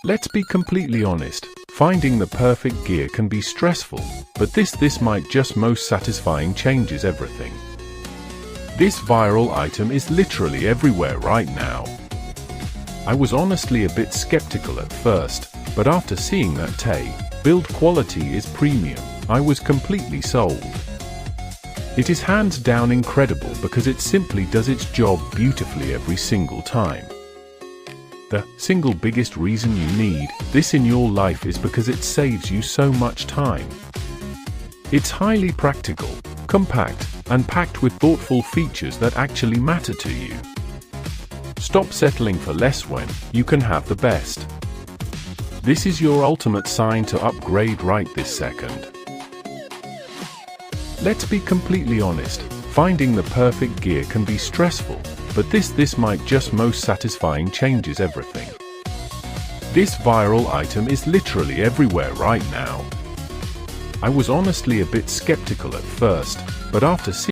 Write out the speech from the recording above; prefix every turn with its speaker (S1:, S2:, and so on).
S1: Let's be completely honest, finding the perfect gear can be stressful, but this might just most satisfying changes everything. This viral item is literally everywhere right now. I was honestly a bit skeptical at first, but after seeing that build quality is premium, I was completely sold. It is hands down incredible because it simply does its job beautifully every single time. The single biggest reason you need this in your life is because it saves you so much time. It's highly practical, compact, and packed with thoughtful features that actually matter to you. Stop settling for less when you can have the best. This is your ultimate sign to upgrade right this second. Let's be completely honest, finding the perfect gear can be stressful, but this might just most satisfying changes everything. This viral item is literally everywhere right now. I was honestly a bit skeptical at first, but after seeing